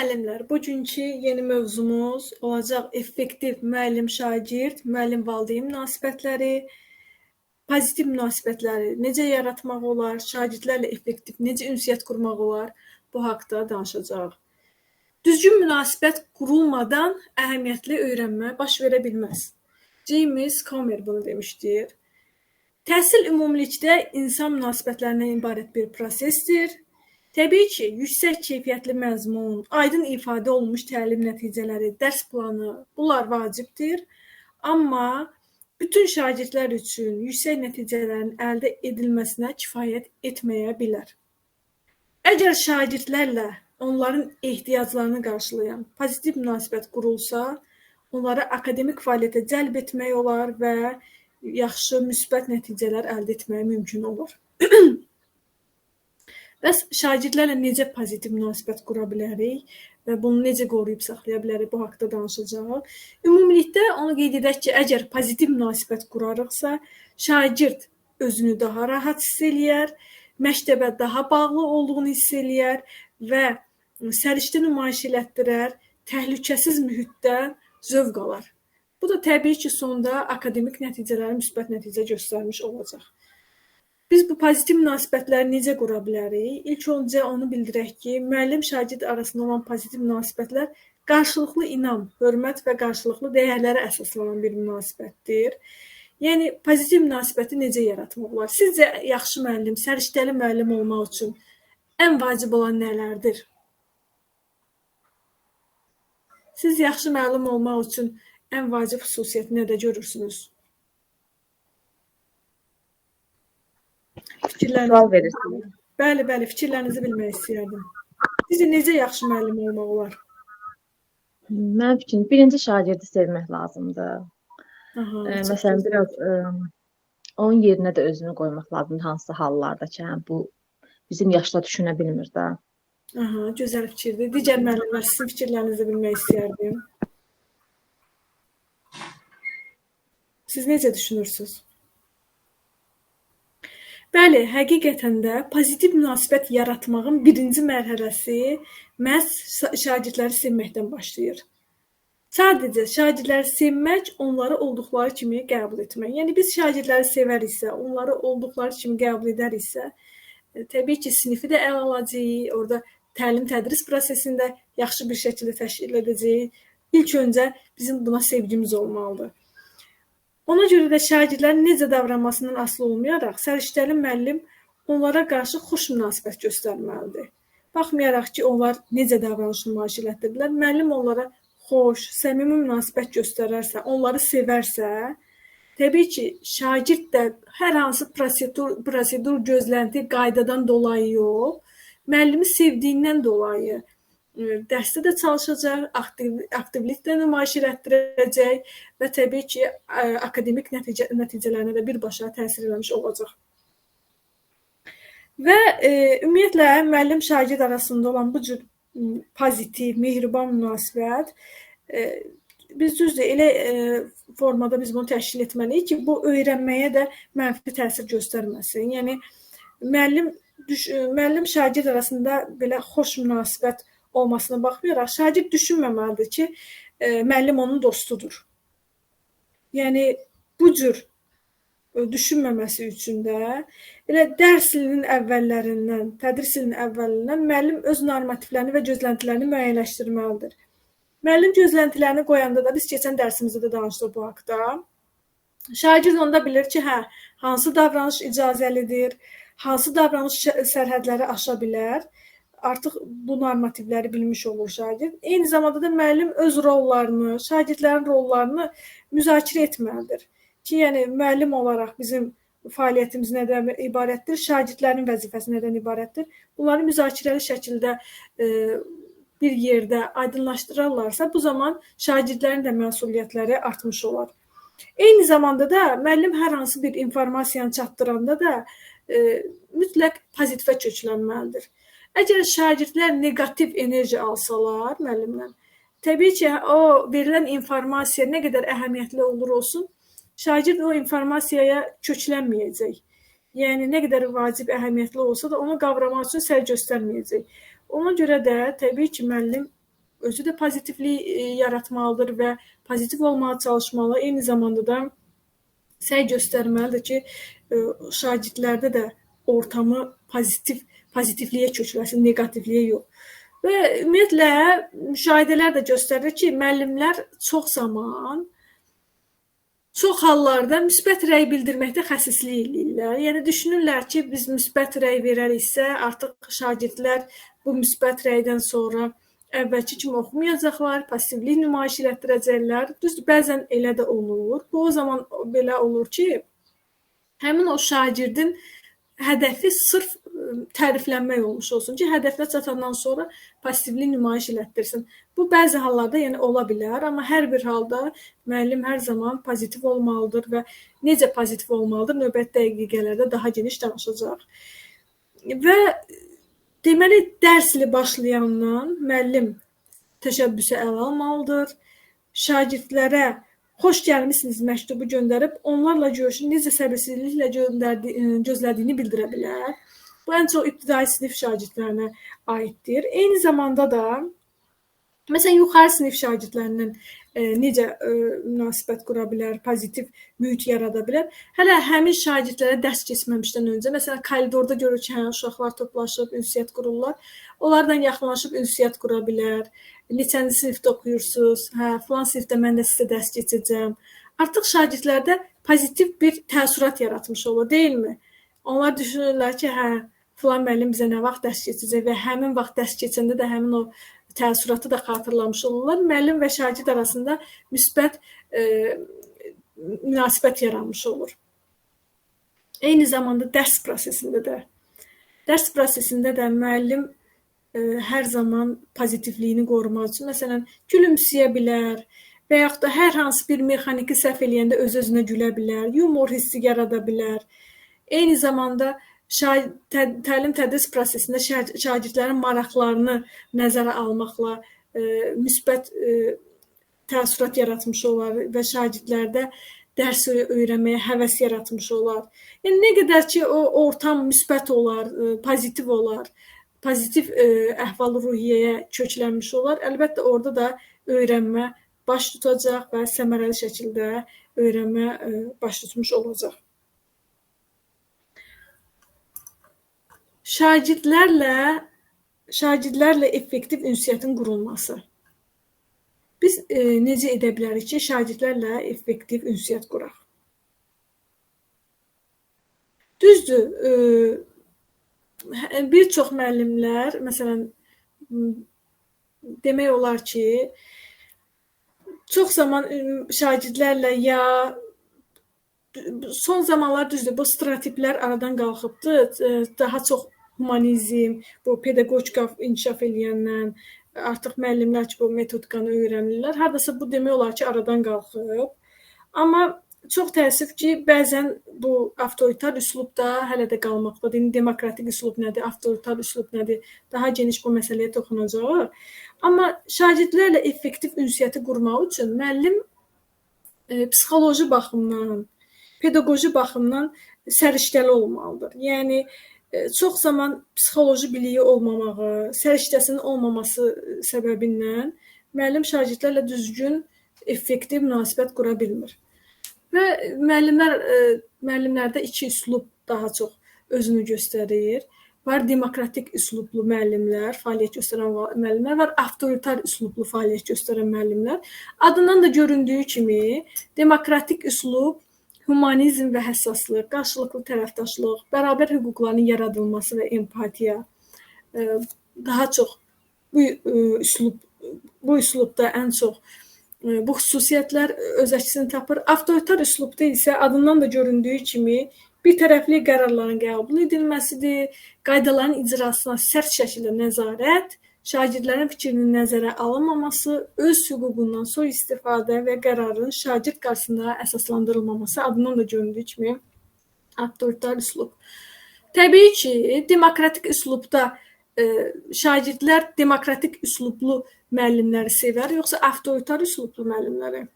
Müəllimlər, bugünkü yeni mövzumuz olacaq effektiv müəllim-şagird, müəllim-valideyn münasibətləri, pozitiv münasibətləri necə yaratmaq olar, şagirdlərlə effektiv necə ünsiyyət qurmaq olar, bu haqda danışacağıq. Düzgün münasibət qurulmadan əhəmiyyətli öyrənmə baş verə bilməz. James Comer bunu demişdir. Təhsil ümumilikdə insan münasibətlərindən ibarət bir prosesdir. Təbii ki, yüksək keyfiyyətli məzmun, aydın ifadə olunmuş təlim nəticələri, dərs planı, bunlar vacibdir. Amma bütün şagirdlər üçün yüksək nəticələrin əldə edilməsinə kifayət etməyə bilər. Əgər şagirdlərlə onların ehtiyaclarını qarşılayan pozitiv münasibət qurulsa, onları akademik fəaliyyətə cəlb etmək olar və yaxşı, müsbət nəticələr əldə etmək mümkün olur. Bəs şagirdlərlə necə pozitiv münasibət qura bilərik və bunu necə qoruyub saxlaya bilərik, bu haqda danışacağıq. Ümumilikdə onu qeyd edək ki, əgər pozitiv münasibət qurarıqsa, şagird özünü daha rahat hiss eləyər, məktəbə daha bağlı olduğunu hiss eləyər və səriştə nümayiş elətdirər, təhlükəsiz mühitdən zövq alar. Bu da təbii ki, sonda akademik nəticələri müsbət nəticə göstərmiş olacaq. Biz bu pozitiv münasibətləri necə qura bilərik? İlk öncə onu bildirək ki, müəllim-şagird arasında olan pozitiv münasibətlər qarşılıqlı inam, hörmət və qarşılıqlı dəyərlərə əsaslanan bir münasibətdir. Yəni, pozitiv münasibəti necə yaratmaq olar? Sizcə yaxşı müəllim, səriştəli müəllim olmaq üçün ən vacib olan nələrdir? Siz yaxşı müəllim olmaq üçün ən vacib xüsusiyyəti nədə görürsünüz? Sual verirsiniz. Bəli, fikirlərinizi bilmək istəyərdim. Sizcə necə yaxşı müəllim olmaq olar? Mənim fikrim, birinci şagirdi sevmək lazımdır. Məsələn, biraz onun yerinə də özünü qoymaq lazımdır, hansı hallarda ki, bu bizim yaşda düşünə bilmir də. Gözəl fikirdir. Digər müəllimlər, sizin fikirlərinizi bilmək istəyərdim. Siz necə düşünürsünüz? Bəli, həqiqətən də pozitiv münasibət yaratmağın birinci mərhələsi məhz şagirdləri sevməkdən başlayır. Sadəcə şagirdləri sevmək, onları olduqları kimi qəbul etmək. Yəni, biz şagirdləri sevəriksə, onları olduqları kimi qəbul edəriksə, təbii ki, sinifi də əl alacağıq, orada təlim-tədris prosesində yaxşı bir şəkildə təşkil edəcəyik. İlk öncə bizim buna sevgimiz olmalıdır. Ona görə də şagirdlərin necə davranmasından asılı olmayaraq, səriştəli müəllim onlara qarşı xoş münasibət göstərməlidir. Baxmayaraq ki, onlar necə davranış nümayiş elətdirirlər, müəllim onlara xoş, səmimi münasibət göstərərsə, onları sevərsə, təbii ki, şagird də hər hansı prosedur, gözlənti, qaydadan dolayı yox, müəllimi sevdiyindən dolayı dərsdə də çalışacaq, aktivliklə nümayiş elətdirəcək və təbii ki, akademik nəticələrinə də birbaşa təsir eləmiş olacaq. Və ümumiyyətlə, müəllim-şagird arasında olan bu cür pozitiv, mehriban münasibət, biz düzdür, elə formada biz bunu təşkil etməliyik ki, bu öyrənməyə də mənfi təsir göstərməsin. Yəni, müəllim-şagird arasında belə xoş münasibət olmasına baxmayaraq, şagird düşünməməlidir ki, müəllim onun dostudur. Yəni, bu cür düşünməməsi üçün də elə dərs ilinin əvvəllərindən, tədris ilinin əvvəlindən müəllim öz normativlərini və gözləntilərini müəyyənləşdirməlidir. Müəllim gözləntilərini qoyanda da, biz keçən dərsimizdə də danışdıq bu haqda, şagird onda bilir ki, hansı davranış icazəlidir, hansı davranış sərhədləri aşa bilər, artıq bu normativləri bilmiş olur şagird. Eyni zamanda da müəllim öz rollarını, şagirdlərin rollarını müzakirə etməlidir. Ki, yəni, müəllim olaraq bizim fəaliyyətimiz nədən ibarətdir, şagirdlərin vəzifəsi nədən ibarətdir. Bunları müzakirəli şəkildə bir yerdə aydınlaşdırarlarsa, bu zaman şagirdlərin də məsuliyyətləri artmış olar. Eyni zamanda da müəllim hər hansı bir informasiyanı çatdıranda da mütləq pozitivə köklənməlidir. Əgər şagirdlər negativ enerji alsalar müəllimdən, təbii ki, o verilən informasiya nə qədər əhəmiyyətli olur olsun, şagird o informasiyaya köklənməyəcək. Yəni, nə qədər vacib, əhəmiyyətli olsa da onu qavramaq üçün səy göstərməyəcək. Ona görə də təbii ki, müəllim özü də pozitivlik yaratmalıdır və pozitiv olmağa çalışmalı. Eyni zamanda da səy göstərməlidir ki, şagirdlərdə də ortamı pozitivliyə köçürəsin, negativliyə yox. Və ümumiyyətlə müşahidələr də göstərir ki, müəllimlər çox hallarda müsbət rəy bildirməkdə xəsislik eləyirlər. Yəni düşünürlər ki, biz müsbət rəy verəriksə, artıq şagirdlər bu müsbət rəydən sonra əvvəlki kimi oxumayacaqlar, passivlik nümayiş elətdirəcəklər. Düzdür, bəzən elə də olur. Bu o zaman belə olur ki, həmin o şagirdin hədəfi sırf təriflənmək olmuş olsun ki, hədəfinə çatandan sonra passivlik nümayiş elətdirsin. Bu bəzi hallarda yəni ola bilər, amma hər bir halda müəllim hər zaman pozitiv olmalıdır və necə pozitiv olmalıdır növbəti dəqiqələrdə daha geniş danışacaq. Və deməli, dərs ilə başlayandan müəllim təşəbbüsü ələ almalıdır. Şagirdlərə xoş gəlmisiniz məktubu göndərib, onlarla görüşün necə səbirsizliklə gözlədiyini bildirə bilər. Bu ən çox ibtidai sinif şagirdlərinə aiddir. Eyni zamanda da məsələn, yuxarı sinif şagirdlərindən necə münasibət qura bilər, pozitiv mühit yarada bilər. Hələ həmin şagirdlərə dərs keçməmişdən öncə, məsələn, koridorda görür ki, uşaqlar toplaşıb, ünsiyyət qururlar. Onlardan yaxınlaşıb ünsiyyət qura bilər. Neçənci sinifdə oxuyursunuz? Filan sinifdə mən də sizə dərs keçəcəm. Artıq şagirdlərdə pozitiv bir təəssürat yaratmış olur, deyilmi? Onlar düşünürlər ki, filan müəllim bizə nə vaxt dərs keçəcək və həmin vaxt dərs keçəndə də həmin o təəssüratı da xatırlamış olurlar. Müəllim və şagird arasında müsbət münasibət yaranmış olur. Eyni zamanda dərs prosesində də müəllim hər zaman pozitivliyini qorumaq üçün, məsələn, gülümsəyə bilər və yaxud da hər hansı bir mexaniki səhv eləyəndə öz-özünə gülə bilər, yumor hissi yarada bilər. Eyni zamanda təlim-tədris prosesində şagirdlərin maraqlarını nəzərə almaqla müsbət təəssürat yaratmış olar və şagirdlərdə dərs öyrənməyə həvəs yaratmış olar. Yəni, nə qədər ki, o ortam müsbət olar, pozitiv olar, pozitiv əhval-ruhiyyəyə köklənmiş olar, əlbəttə orada da öyrənmə baş tutacaq və səmərəli şəkildə öyrənmə baş tutmuş olacaq. Şagirdlərlə effektiv ünsiyyətin qurulması. Biz necə edə bilərik ki, şagirdlərlə effektiv ünsiyyət quraq? Düzdür, bir çox müəllimlər, məsələn, demək olar ki, çox zaman şagirdlərlə ya son zamanlar düzdür, bu stereotiplər aradan qalxıbdır, daha çox humanizm, bu pedaqogika inkişaf eləyəndən, artıq müəllimlər ki, bu metodikanı öyrənirlər. Hardasa bu demək olar ki, aradan qalxıb. Amma çox təəssüf ki, bəzən bu avtoritar üslubda hələ də qalmaqdadır. Demokratik üslub nədir, avtoritar üslub nədir? Daha geniş bu məsələyə toxunacaq. Amma şagirdlərlə effektiv ünsiyyəti qurmaq üçün müəllim psixoloji baxımdan, pedaqoji baxımdan səriştəli olmalıdır. Yəni, çox zaman psixoloji biliyi olmamağı, səriştəsinin olmaması səbəbindən müəllim şagirdlərlə düzgün, effektiv münasibət qura bilmir. Və müəllimlərdə iki üslub daha çox özünü göstərir. Var demokratik üslublu müəllimlər, fəaliyyət göstərən müəllimlər, var avtoritar üslublu fəaliyyət göstərən müəllimlər. Adından da göründüyü kimi, demokratik üslub humanizm və həssaslıq, qarşılıqlı tərəfdaşlıq, bərabər hüquqların yaradılması və empatiya daha çox bu üslubda ən çox bu xüsusiyyətlər öz əksini tapır. Avtoritar üslubda isə adından da göründüyü kimi bir tərəfli qərarların qəbul edilməsidir, qaydaların icrasına sərt şəkildə nəzarət, şagirdlərin fikrinin nəzərə alınmaması, öz hüququndan sui-istifadə və qərarın şagird qarşısında əsaslandırılmaması adından da göründüyü kimi avtoritar üslub. Təbii ki, demokratik üslubda şagirdlər demokratik üslublu müəllimləri sevər, yoxsa avtoritar üslublu müəllimləri?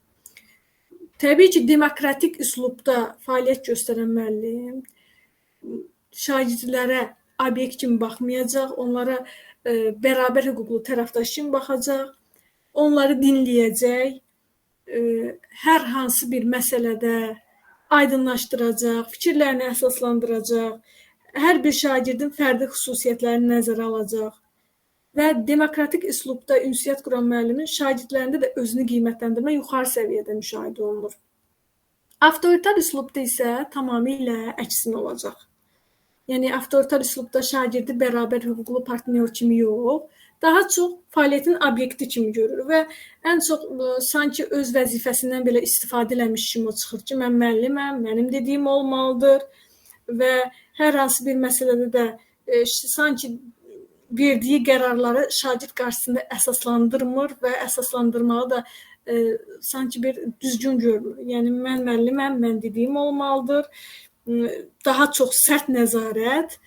Təbii ki, demokratik üslubda fəaliyyət göstərən müəllim şagirdlərə obyekt kimi baxmayacaq, onlara bərabər hüquqlu tərəfdaş kimi baxacaq, onları dinləyəcək, hər hansı bir məsələdə aydınlaşdıracaq, fikirlərini əsaslandıracaq, hər bir şagirdin fərdi xüsusiyyətlərini nəzərə alacaq və demokratik üslubda ünsiyyət quran müəllimin şagirdlərində də özünü qiymətləndirmə yuxarı səviyyədə müşahidə olunur. Avtoritar üslubda isə tamamilə əksinə olacaq. Yəni, avtoritar üslubda şagirdi bərabər hüquqlu partnyor kimi yox, daha çox fəaliyyətin obyekti kimi görür və ən çox sanki öz vəzifəsindən belə istifadə eləmiş kimi çıxır ki, mən müəlliməm, mənim dediyim olmalıdır və hər hansı bir məsələdə də sanki verdiyi qərarları şagird qarşısında əsaslandırmır və əsaslandırmağı da sanki bir düzgün görmür. Yəni, mən müəlliməm, mən dediyim olmalıdır. Daha çox sərt nəzarət,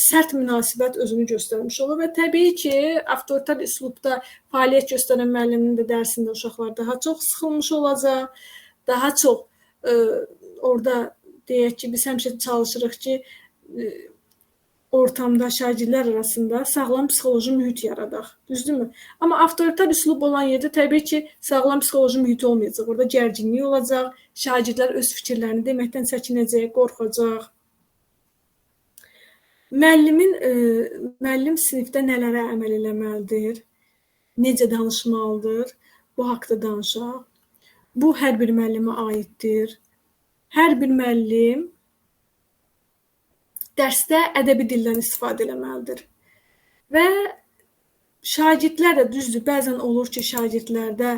sərt münasibət özünü göstərmiş olur və təbii ki, avtoritar üslubda fəaliyyət göstərən müəllimin də dərsində uşaqlar daha çox sıxılmış olacaq, daha çox orada deyək ki, biz həmişə çalışırıq ki, ortamda şagirdlər arasında sağlam psixoloji mühit yaradaq, düzdürmü? Amma avtoritar üslub olan yerdə təbii ki, sağlam psixoloji mühit olmayacaq, orada gərginlik olacaq, şagirdlər öz fikirlərini deməkdən çəkinəcək, qorxacaq. Müəllim sinifdə nələrə əməl eləməlidir, necə danışmalıdır, bu haqda danışaq. Bu, hər bir müəllimə aiddir. Hər bir müəllim dərsdə ədəbi dildən istifadə eləməlidir. Və şagirdlər də düzdür, bəzən olur ki, şagirdlərdə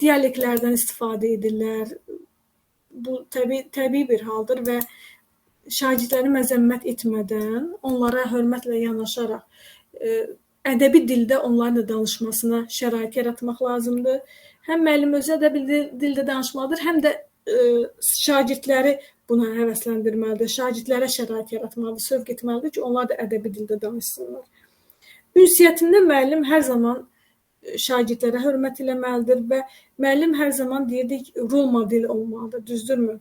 dialektlərdən istifadə edirlər. Bu təbii bir haldır və şagirdləri məzəmmət etmədən, onlara hörmətlə yanaşaraq ədəbi dildə onların da danışmasına şərait yaratmaq lazımdır. Həm müəllim özü ədəbi dildə danışmalıdır, həm də şagirdləri buna həvəsləndirməlidir, şagirdlərə şərait yaratmalıdır, sövq etməlidir ki, onlar da ədəbi dildə danışsınlar. Ünsiyyətində müəllim hər zaman şagirdlərə hörmət eləməlidir və müəllim hər zaman deyirdik, rol model olmalıdır, düzdürmü?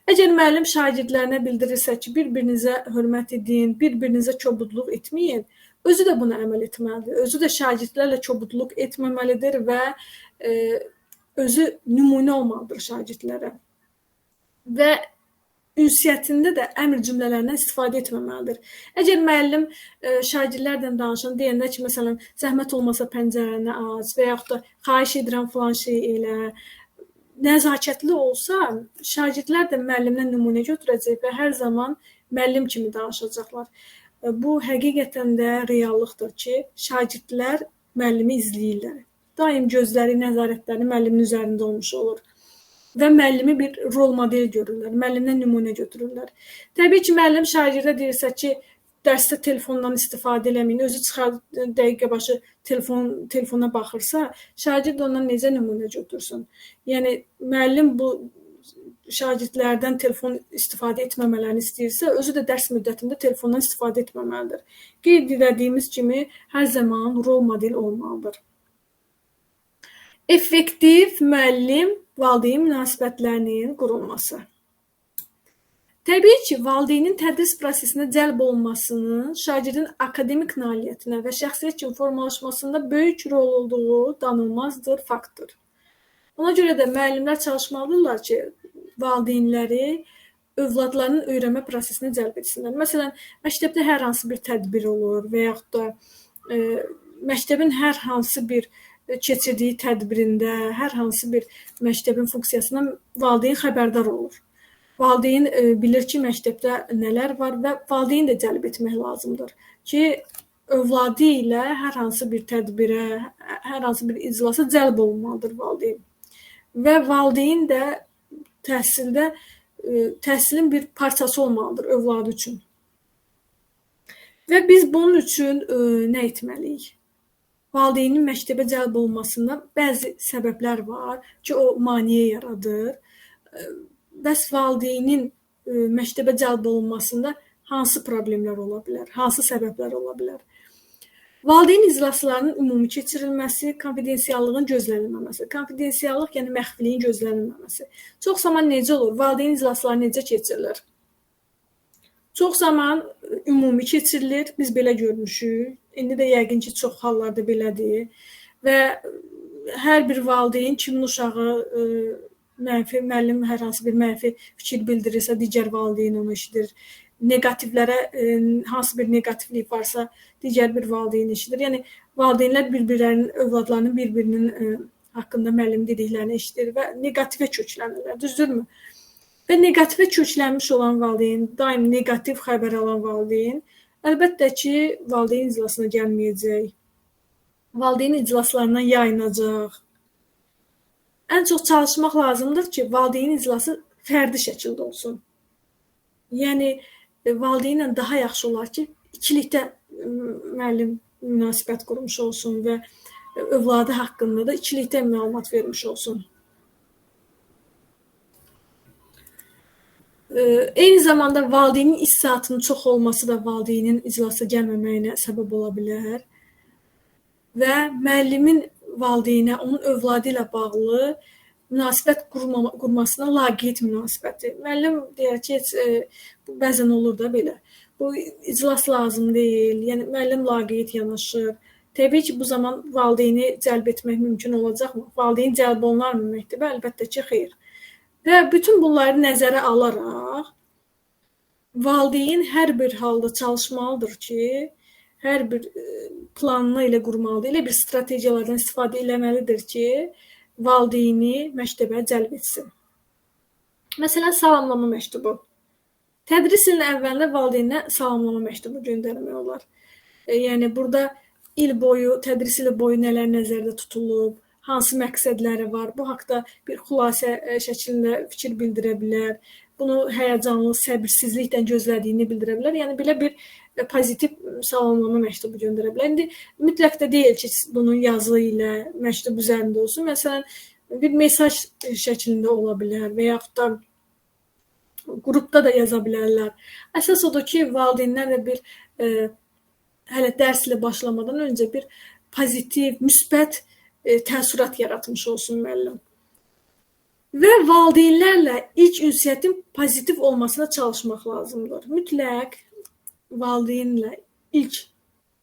Əgər müəllim şagirdlərinə bildirirsə ki, bir-birinizə hörmət edin, bir-birinizə kobudluq etməyin, özü də buna əməl etməlidir. Özü də şagirdlərlə kobudluq etməməlidir və özü nümunə olmalıdır şagirdlərə. Və ünsiyyətində də əmr cümlələrindən istifadə etməməlidir. Əgər müəllim şagirdlərlə danışan deyəndə ki, məsələn, zəhmət olmasa pəncərəni aç və yaxud da xahiş edirəm filan şey elə, nəzakətli olsa, şagirdlər də müəllimdən nümunə götürəcək və hər zaman müəllim kimi danışacaqlar. Bu, həqiqətən də reallıqdır ki, şagirdlər müəllimi izləyirlər. Daim gözləri, nəzarətləri müəllimin üzərində olmuş olur. Və müəllimi bir rol model görürlər, müəllimdən nümunə götürürlər. Təbii ki, müəllim şagirdə deyirsə ki, dərsdə telefondan istifadə eləməyin, özü çıxar dəqiqə başı telefona baxırsa, şagird ondan necə nümunə götürsün? Yəni, müəllim bu şagirdlərdən telefon istifadə etməmələrini istəyirsə, özü də dərs müddətində telefondan istifadə etməməlidir. Qeyd edədiyimiz kimi, hər zaman rol model olmalıdır. Effektiv müəllim-valideyn münasibətlərinin qurulması. Təbii ki, valideynin tədris prosesinə cəlb olunmasının şagirdin akademik nailiyyətinə və şəxsiyyət kimi formalaşmasında böyük rol olduğu danılmazdır, faktdır. Ona görə də müəllimlər çalışmalıdırlar ki, valideynləri övladlarının öyrənmə prosesinə cəlb etsinlər. Məsələn, məktəbdə hər hansı bir tədbir olur və yaxud da məktəbin hər hansı bir keçirdiyi tədbirində, hər hansı bir məktəbin funksiyasından valideyn xəbərdar olur. Valideyn bilir ki, məktəbdə nələr var və valideyn də cəlb etmək lazımdır ki, övladı ilə hər hansı bir tədbirə, hər hansı bir iclasa cəlb olunmalıdır valideyn. Və valideyn də təhsilin bir parçası olmalıdır övladı üçün. Və biz bunun üçün nə etməliyik? Valideynin məktəbə cəlb olunmasında bəzi səbəblər var ki, o maneə yaradır. Bəs valideynin məktəbə cəlb olunmasında hansı problemlər ola bilər, hansı səbəblər ola bilər? Valideyn iclaslarının ümumi keçirilməsi, konfidensiallığın gözlənilməməsi. Konfidensiallıq, yəni məxfiliyin gözlənilməməsi. Çox zaman necə olur? Valideyn iclasları necə keçirilir? Çox zaman ümumi keçirilir, biz belə görmüşük. İndi də yəqin ki, çox hallarda belədir və hər bir valideyn kimin uşağı mənfi, müəllim hər hansı bir mənfi fikir bildirirsə, digər valideyn onu eşidir. Negativlərə hansı bir negativlik varsa, digər bir valideyn eşidir. Yəni valideynlər bir-birlərinin, övladlarının bir-birinin haqqında müəllim dediklərini eşidir və negativə köklənirlər, düzdürmü? Və negativə köklənmiş olan valideyn, daim negativ xəbər alan valideyn, əlbəttə ki, valideyn iclasına gəlməyəcək. Valideyn iclaslarından yayınacaq. Ən çox çalışmaq lazımdır ki, valideyn iclası fərdi şəkildə olsun. Yəni, valideynlə daha yaxşı olar ki, ikilikdə müəllim münasibət qurmuş olsun və övladı haqqında da ikilikdə məlumat vermiş olsun. Eyni zamanda valideynin iş saatının çox olması da valideynin iclasa gəlməməyinə səbəb ola bilər. Və müəllimin valideynə, onun övladı ilə bağlı münasibət qurmasına laqeyd münasibəti. Müəllim deyər ki, bəzən olur da belə. Bu iclas lazım deyil. Yəni müəllim laqeyd yanaşır. Təbii ki, bu zaman valideyni cəlb etmək mümkün olacaqmı? Valideyn cəlb olunarmı məktəbə? Əlbəttə ki, xeyr. Və bütün bunları nəzərə alaraq valideyn hər bir halda çalışmalıdır ki, hər bir planını ilə qurmalıdır, elə bir strategiyalardan istifadə eləməlidir ki, valideyni məktəbə cəlb etsin. Məsələn, salamlama məktubu. Tədris ilinin əvvəlində valideynə salamlama məktubu göndərmək olar. Yəni, burada il boyu, tədris ili boyu nələr nəzərdə tutulub, hansı məqsədləri var, bu haqda bir xülasə şəklində fikir bildirə bilər, bunu həyəcanlı, səbirsizliklə gözlədiyini bildirə bilər. Yəni, belə bir pozitiv salamlama məktubu göndərə bilər. İndi mütləq də deyil ki, bunun yazı ilə məktub üzərində olsun. Məsələn, bir mesaj şəklində ola bilər və yaxud da qrupda da yaza bilərlər. Əsas odur ki, valideynlər də bir hələ dərs ilə başlamadan öncə bir pozitiv, müsbət təəssürat yaratmış olsun müəllim. Və valideynlərlə ilk ünsiyyətin pozitiv olmasına çalışmaq lazımdır. Mütləq valideynlə ilk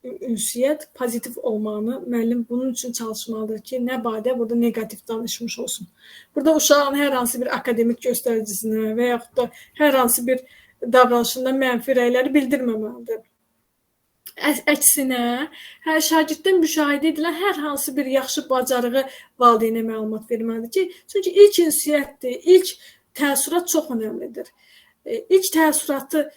ünsiyyət pozitiv olmağını müəllim bunun üçün çalışmalıdır ki, nə badə burada negativ danışmış olsun. Burada uşağın hər hansı bir akademik göstəricisine və yaxud da hər hansı bir davranışında mənfi rəyləri bildirməməlidir. Əksinə, şagirddən müşahidə edilən hər hansı bir yaxşı bacarığı valideynə məlumat verməlidir ki, çünki ilk ünsiyyətdir, ilk təəssürat çox önəmlidir. İlk təəssüratı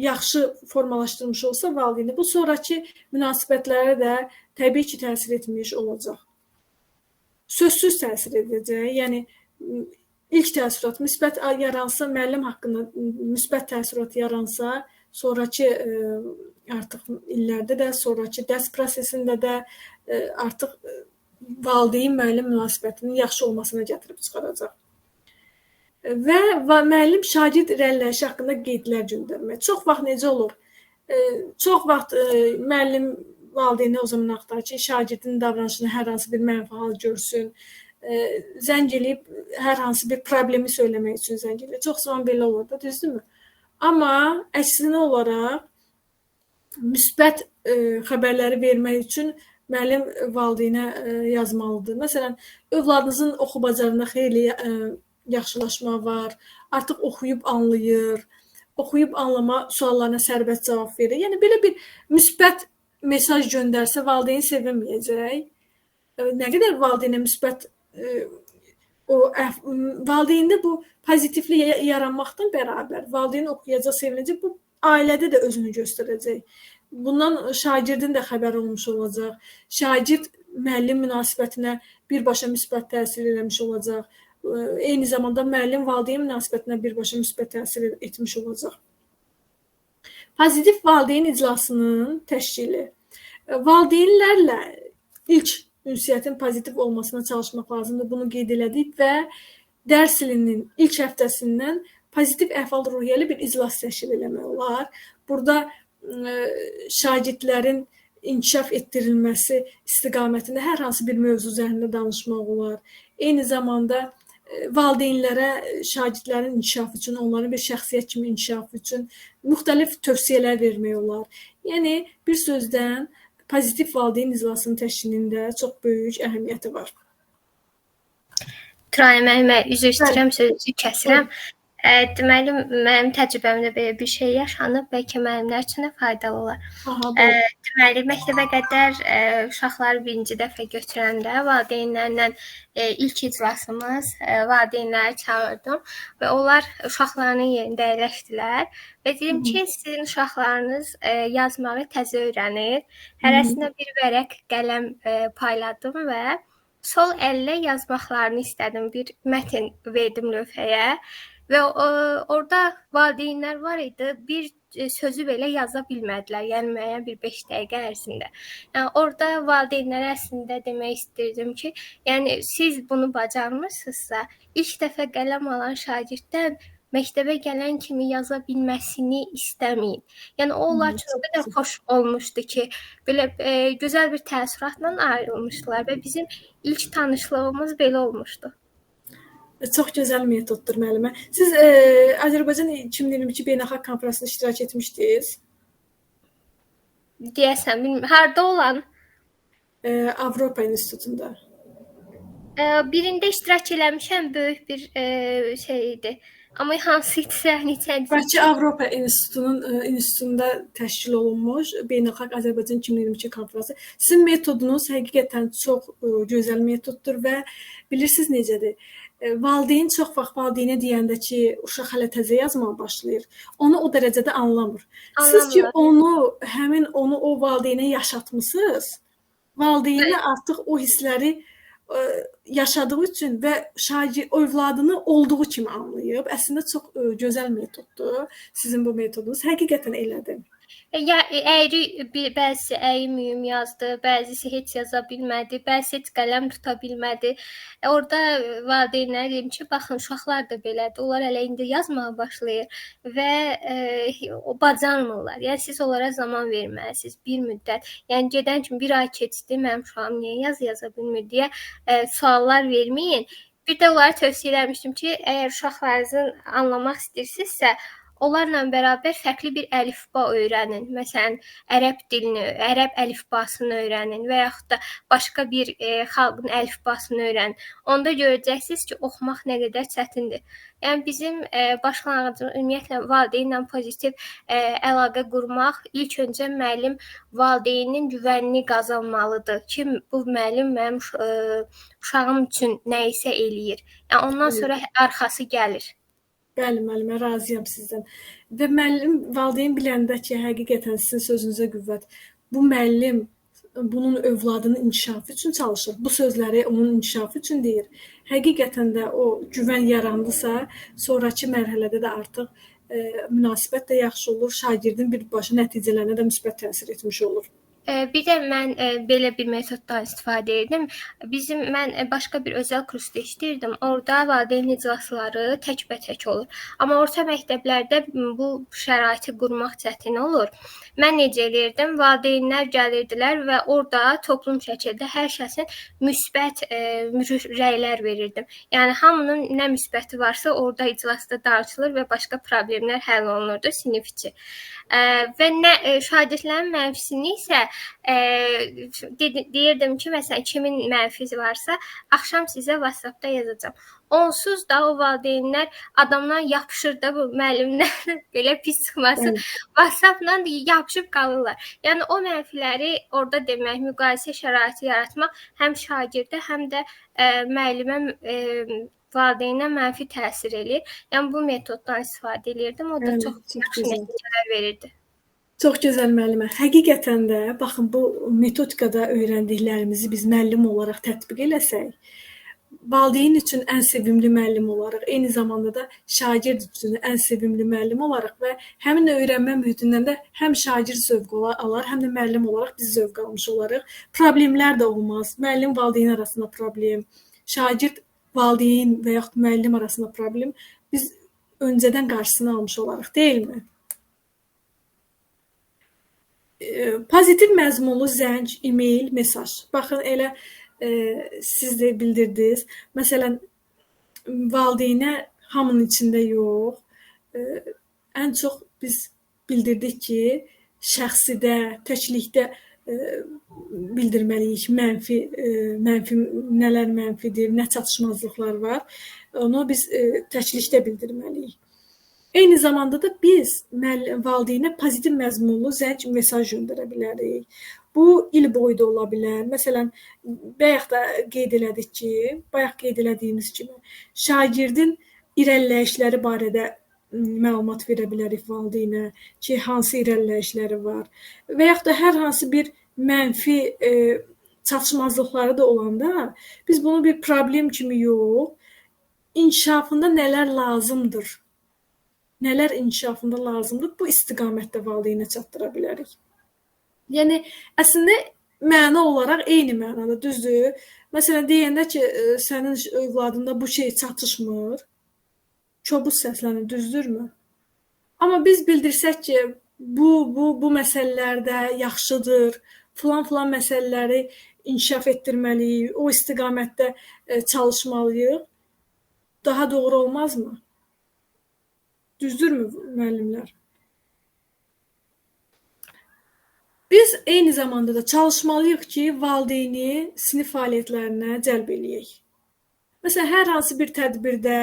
yaxşı formalaşdırmış olsa valideynə, bu sonraki münasibətlərə də təbii ki, təsir etmiş olacaq. Sözsüz təsir edəcək, yəni ilk təəssürat müsbət yaransa, müəllim haqqında müsbət təəssürat yaransa, sonraki artıq illərdə də, sonraki dərs prosesində də artıq valideyn-müəllim münasibətinin yaxşı olmasına gətirib çıxaracaq. Və müəllim şagird irəliləyişi haqqında qeydlər göndərmək. Çox vaxt necə olur? Çox vaxt müəllim valideyni o zaman axtarır ki, şagirdin davranışını hər hansı bir mənfi hal görsün, zəng eləyib hər hansı bir problemi söyləmək üçün zəng eləyir. Çox zaman belə olur da, düzdürmü? Amma əksinə olaraq müsbət xəbərləri vermək üçün müəllim valideynə yazmalıdır. Məsələn, övladınızın oxu bacarığında xeyli yaxşılaşma var, artıq oxuyub anlayır, oxuyub anlama suallarına sərbəst cavab verir. Yəni, belə bir müsbət mesaj göndərsə valideyn sevinməyəcək. Nə qədər valideynə müsbət valideyndə bu pozitivlik yaranmaqdan bərabər valideyn oxuyacaq, sevinəcək, bu ailədə də özünü göstərəcək. Bundan şagirdin də xəbər olmuş olacaq. Şagird müəllim münasibətinə birbaşa müsbət təsir eləmiş olacaq. Eyni zamanda müəllim valideyn münasibətinə birbaşa müsbət təsir etmiş olacaq. Pozitiv valideyn iclasının təşkili. Valideynlərlə ilk ünsiyyətin pozitiv olmasına çalışmaq lazımdır. Bunu qeyd elədik və dərs ilinin ilk həftəsindən pozitiv əhval-ruhiyyəli bir iclas təşkil eləmək olar. Burada şagirdlərin inkişaf etdirilməsi istiqamətində hər hansı bir mövzu üzərində danışmaq olar. Eyni zamanda valideynlərə şagirdlərin inkişafı üçün, onların bir şəxsiyyət kimi inkişafı üçün müxtəlif tövsiyələr vermək olar. Yəni, bir sözdən pozitiv valideyn iclasının təşkilində çox böyük əhəmiyyəti var. Turay müəllimə, üzr istəyirəm, sözünüzü kəsirəm. Deməli, mənim təcrübəmdə belə bir şey yaşanıb, bəlkə müəllimlər üçün də faydalı olar. Deməli, məktəbə qədər uşaqları birinci dəfə götürəndə valideynlərlə ilk iclasımız valideynləri çağırdım və onlar uşaqlarının yerində əyləşdilər və dedim ki, sizin uşaqlarınız yazmağı təzə öyrənir. Hərəsinə bir vərəq qələm payladım və sol əllə yazmaqlarını istədim. Bir mətn verdim lövhəyə. Və orada valideynlər var idi, bir sözü belə yaza bilmədilər, yəni müəyyən bir 5 dəqiqə ərzində. Yəni, orada valideynlərə əslində demək istirdim ki, yəni siz bunu bacarmırsınızsa, ilk dəfə qələm alan şagirddən məktəbə gələn kimi yaza bilməsini istəməyin. Yəni, o onlar üçün o qədər xoş olmuşdu ki, belə gözəl bir təəssüratla ayrılmışdılar və bizim ilk tanışlığımız belə olmuşdu. Çox gözəl metoddur müəllimə. Siz Azərbaycan 2022 beynəlxalq konfransında iştirak etmişdiniz? Deyəsən, bilmirəm. Harda olan? Avropa İnstitutunda. Birində iştirak eləmişəm, böyük bir şey idi. Amma hansı idisə, neçənci? Bakı Avropa İnstitutunda təşkil olunmuş beynəlxalq Azərbaycan 2022 konfransı. Sizin metodunuz həqiqətən çox gözəl metoddur və bilirsiniz necədir? Valideyn çox vaxt valideynə deyəndə ki, uşaq hələ təzə yazmağa başlayır. Onu o dərəcədə anlamır. Siz ki, həmin onu o valideynə yaşatmısınız. Valideynə artıq o hissləri yaşadığı üçün və şagird övladını olduğu kimi anlayıb. Əslində çox gözəl metoddur. Sizin bu metodunuz həqiqətən elədir. Ya bəzisi əyi-müyüm yazdı, bəzisi heç yaza bilmədi, bəzisi heç qələm tuta bilmədi. Orada valideynlərə deyim ki, baxın, uşaqlar da belədir. Onlar hələ indi yazmağa başlayır və bacarmırlar. Yəni siz onlara zaman verməlisiniz bir müddət. Yəni gedən kimi bir ay keçdi, mənim uşağım niyə yaza bilmir deyə suallar verməyin. Bir də onlara tövsiyə eləmişdim ki, əgər uşaqlarınızı anlamaq istəyirsinizsə, onlarla bərabər fərqli bir əlifba öyrənin. Məsələn, ərəb dilini, ərəb əlifbasını öyrənin və yaxud da başqa bir xalqın əlifbasını öyrənin. Onda görəcəksiniz ki, oxumaq nə qədər çətindir. Yəni bizim başlanğıcımız ümumiyyətlə valideynlə pozitiv əlaqə qurmaq ilk öncə müəllim valideynin güvənini qazanmalıdır ki, bu müəllim mənim uşağım üçün nə isə eləyir. Yəni ondan sonra arxası gəlir. Bəli, müəllimə, razıyam sizdən. Və müəllim, valideyn biləndə ki, həqiqətən sizin sözünüzə qüvvət. Bu müəllim bunun övladının inkişafı üçün çalışır. Bu sözləri onun inkişafı üçün deyir. Həqiqətən də o güvən yarandısa, sonraki mərhələdə də artıq münasibət də yaxşı olur. Şagirdin birbaşa nəticələrinə də müsbət təsir etmiş olur. Bir də mən belə bir metoddan istifadə edirdim. Mən başqa bir özəl kursda işləyirdim. Orada valideyn iclasları təkbətək olur. Amma orta məktəblərdə bu şəraiti qurmaq çətin olur. Mən necə edirdim? Valideynlər gəlirdilər və orada toplum şəkildə hər şəxsin müsbət rəylər verirdim. Yəni hamının nə müsbəti varsa orada iclasda danışılır və başqa problemlər həll olunurdu sinif içi. Və şagirdlərin mənfisini isə deyirdim ki, məsələn, kimin mənfisi varsa, axşam sizə WhatsApp-da yazacağam. Onsuz da o valideynlər adamdan yapışır da bu müəllimdən belə pis çıxması. WhatsApp-la yapışıb qalırlar. Yəni o mənfiləri orada demək, müqayisə şəraiti yaratmaq həm şagirdə, həm də müəllimə valideynə mənfi təsir eləyir. Yəni bu metoddan istifadə edirdim. O da çox yaxşı nəticələr verirdi. Çox gözəl müəllimə. Həqiqətən də baxın bu metodikada öyrəndiklərimizi biz müəllim olaraq tətbiq eləsək, valideyn üçün ən sevimli müəllim olaraq, eyni zamanda da şagird üçün ən sevimli müəllim olaraq və həmin öyrənmə mühitindən də həm şagird zövq alar, həm də müəllim olaraq biz zövq almış olarıq. Problemlər də olmaz. Müəllim valideyn arasında problem, şagird valideyn və yaxud müəllim arasında problem biz öncədən qarşısını almış olarıq, deyilmi? Pozitiv məzmunlu zəng, e-mail, mesaj. Baxın, elə siz də bildirdiniz. Məsələn, valideynə hamının içində yox, ən çox biz bildirdik ki, şəxsidə, təklikdə bildirməliyik. Mənfi nələr mənfidir, nə çatışmazlıqlar var. Onu biz təklikdə bildirməliyik. Eyni zamanda da biz valideynə pozitiv məzmunlu zəng mesaj göndərə bilərik. Bu il boyu da ola bilər. Məsələn, bayaq qeyd elədiyimiz kimi şagirdin irəliləyişləri barədə məlumat verə bilərik valideynə ki, hansı irəliləyişləri var. Və yaxud da hər hansı bir mənfi çatışmazlıqları da olanda biz bunu bir problem kimi yox, inkişafında nələr lazımdır, bu istiqamətdə valideynə çatdıra bilərik. Yəni, əslində məna olaraq eyni mənada, düzdür? Məsələn, deyəndə ki, sənin övladında bu şey çatışmır, kobud səslənir, düzdürmü? Amma biz bildirsək ki, bu məsələlərdə yaxşıdır, filan məsələləri inkişaf etdirməliyik, o istiqamətdə çalışmalıyıq, daha doğru olmazmı? Düzdürmü, müəllimlər? Biz eyni zamanda da çalışmalıyıq ki, valideyni sinif fəaliyyətlərinə cəlb eləyək. Məsələn, hər hansı bir tədbirdə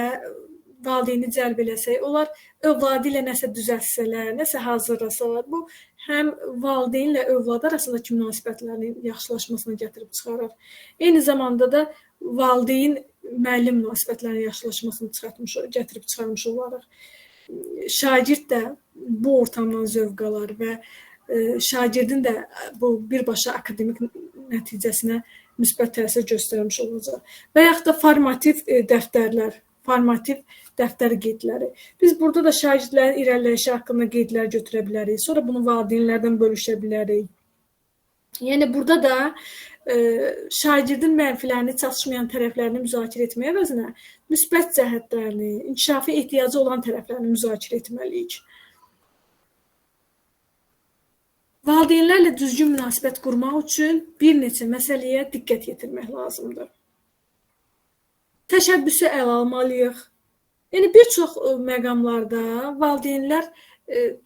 valideyni cəlb eləsək, onlar övladı ilə nəsə düzəltsələr, nəsə hazırlasalar, bu həm valideynlə övlad arasındakı münasibətlərin yaxşılaşmasına gətirib çıxarır. Eyni zamanda da valideyn-müəllim münasibətlərinin yaxşılaşmasını gətirib çıxarmış olarıq. Şagird də bu ortamdan zövq alar və şagirdin də bu birbaşa akademik nəticəsinə müsbət təsir göstərmiş olacaq. Və yaxud da formativ dəftər qeydləri. Biz burada da şagirdlərin irəliləyişi haqqında qeydlər götürə bilərik. Sonra bunu valideynlərdən bölüşə bilərik. Yəni, burada da şagirdin mənfilərini, çatışmayan tərəflərini müzakirə etməyə əvəzinə müsbət cəhətlərini, inkişafi ehtiyacı olan tərəflərini müzakirə etməliyik. Valideynlərlə düzgün münasibət qurmaq üçün bir neçə məsələyə diqqət yetirmək lazımdır. Təşəbbüsü ələ almalıyıq. Yəni, bir çox məqamlarda valideynlər,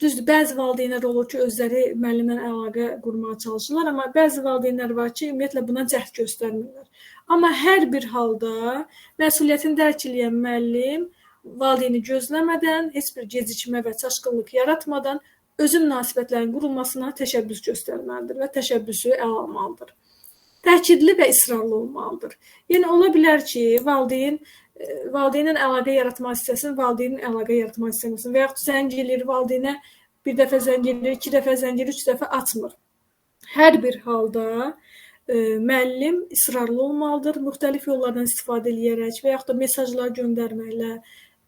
düzdür, bəzi valideynlər olur ki, özləri müəllimlə əlaqə qurmağa çalışırlar, amma bəzi valideynlər var ki, ümumiyyətlə buna cəhd göstərmirlər. Amma hər bir halda məsuliyyətini dərk edən müəllim valideyni gözləmədən, heç bir gecikmə və çaşqınlıq yaratmadan özü münasibətlərin qurulmasına təşəbbüs göstərməlidir və təşəbbüsü ələ almalıdır. Təkidli və israrlı olmalıdır. Yəni, ola bilər ki, valideynlə əlaqə yaratmaq istəsin, valideynin əlaqə yaratmaq istəməsin və yaxud zəng edir, valideynə bir dəfə zəng edir, 2 dəfə zəng edir, 3 dəfə açmır. Hər bir halda müəllim israrlı olmalıdır, müxtəlif yollardan istifadə edərək və yaxud da mesajlar göndərməklə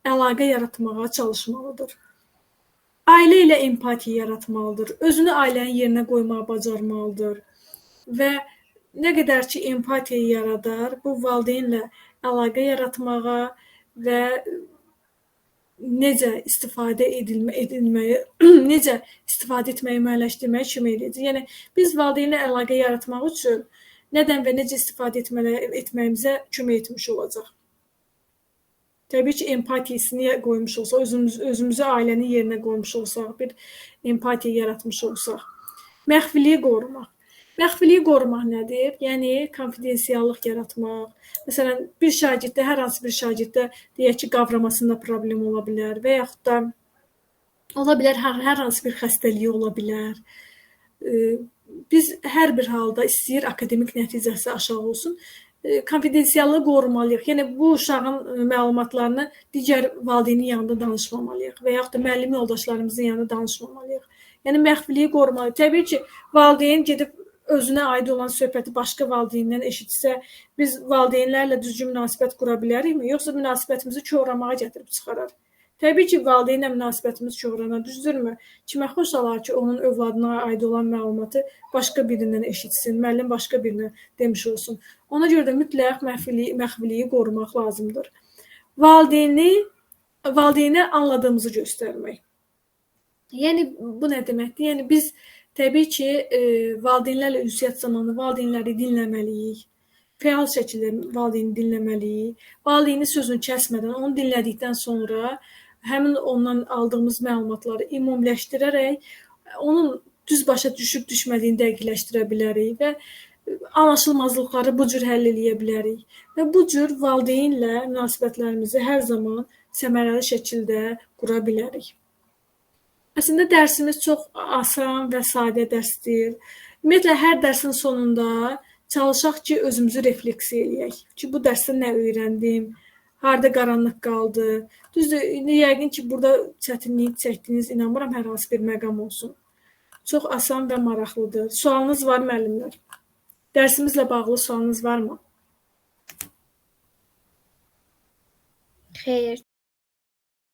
əlaqə yaratmağa çalışmalıdır. Ailə ilə empatiya yaratmalıdır, özünü ailənin yerinə qoymağı bacarmalıdır və nə qədər ki, empatiya yaradar, bu valideynlə əlaqə yaratmağa və necə istifadə etməyi müəyyənləşdirməyə kömək edəcək. Yəni, biz valideynlə əlaqə yaratmaq üçün nədən və necə istifadə etməyimizə kömək etmiş olacaq. Təbii ki, empatiyasını qoymuş olsaq, özümüzü ailənin yerinə qoymuş olsaq, bir empatiya yaratmış olsaq. Məxfiliyi qorumaq. Məxfiliyi qorumaq nədir? Yəni, konfidensiallıq yaratmaq. Məsələn, bir şagirddə, hər hansı bir şagirddə deyək ki, qavramasında problem ola bilər və yaxud da ola bilər, hər hansı bir xəstəliyi ola bilər. Biz hər bir halda istəyir akademik nəticəsi aşağı olsun, konfidensiallığı qorumalıyıq. Yəni, bu uşağın məlumatlarını digər valideynin yanında danışmamalıyıq və yaxud da müəllim yoldaşlarımızın yanında danışmamalıyıq. Yəni, məxfiliyi qorumalıyıq. Təbii ki, valideyn gedib özünə aid olan söhbəti başqa valideyndən eşitsə, biz valideynlərlə düzgün münasibət qura bilərikmi? Yoxsa münasibətimizi kövramağa gətirib çıxarar? Təbii ki, valideynlə münasibətimiz kövrana, düzdürmü? Kimə xoş olar ki, onun övladına aid olan məlumatı başqa birindən eşitsin, müəllim başqa birinə demiş olsun. Ona görə də mütləq məxfiliyi qorumaq lazımdır. Valideynə anladığımızı göstərmək. Yəni, bu nə deməkdir? Yəni, biz təbii ki, valideynlərlə ünsiyyət zamanı valideynləri dinləməliyik. Fəal şəkildə valideyni dinləməliyik. Valideyni sözünü kəsmədən, onu dinlədikdən sonra həmin ondan aldığımız məlumatları ümumiləşdirərək onun düz başa düşüb düşmədiyini dəqiqləşdirə bilərik və anlaşılmazlıqları bu cür həll edə bilərik. Və bu cür valideynlə münasibətlərimizi hər zaman səmərəli şəkildə qura bilərik. Əslində dərsimiz çox asan və sadə dərsdir. Ümumiyyətlə hər dərsin sonunda çalışaq ki, özümüzü refleksiya eləyək. Ki, bu dərsdə nə öyrəndim, harda qaranlıq qaldı. Düzdür, indi yəqin ki, burada çətinlik çəkdiyiniz, inanmıram hər hansı bir məqam olsun. Çox asan və maraqlıdır. Sualınız var müəllimlər? Dərsimizlə bağlı sualınız varmı? Xeyr,